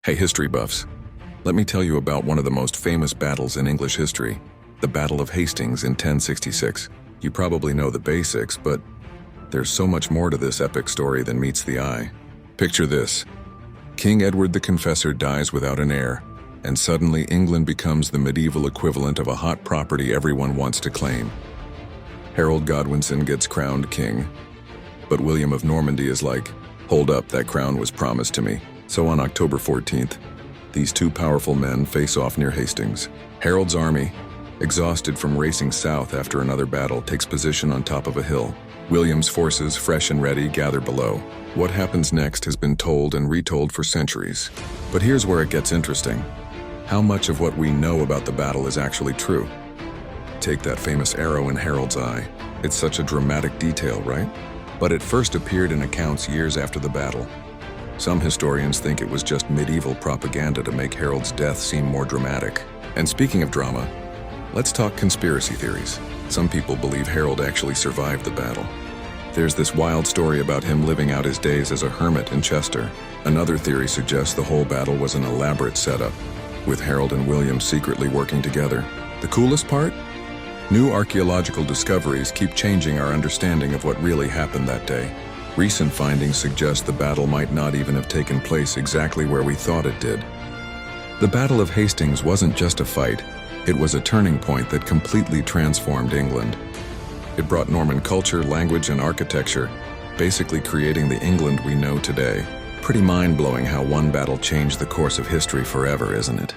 Hey, history buffs. Let me tell you about one of the most famous battles in English history, the Battle of Hastings in 1066. You probably know the basics, but there's so much more to this epic story than meets the eye. Picture this. King Edward the Confessor dies without an heir, and suddenly England becomes the medieval equivalent of a hot property everyone wants to claim. Harold Godwinson gets crowned king, but William of Normandy is like, hold up, that crown was promised to me. So on October 14th, these two powerful men face off near Hastings. Harold's army, exhausted from racing south after another battle, takes position on top of a hill. William's forces, fresh and ready, gather below. What happens next has been told and retold for centuries. But here's where it gets interesting. How much of what we know about the battle is actually true? Take that famous arrow in Harold's eye. It's such a dramatic detail, right? But it first appeared in accounts years after the battle. Some historians think it was just medieval propaganda to make Harold's death seem more dramatic. And speaking of drama, let's talk conspiracy theories. Some people believe Harold actually survived the battle. There's this wild story about him living out his days as a hermit in Chester. Another theory suggests the whole battle was an elaborate setup, with Harold and William secretly working together. The coolest part? New archaeological discoveries keep changing our understanding of what really happened that day. Recent findings suggest the battle might not even have taken place exactly where we thought it did. The Battle of Hastings wasn't just a fight, it was a turning point that completely transformed England. It brought Norman culture, language, and architecture, basically creating the England we know today. Pretty mind-blowing how one battle changed the course of history forever, isn't it?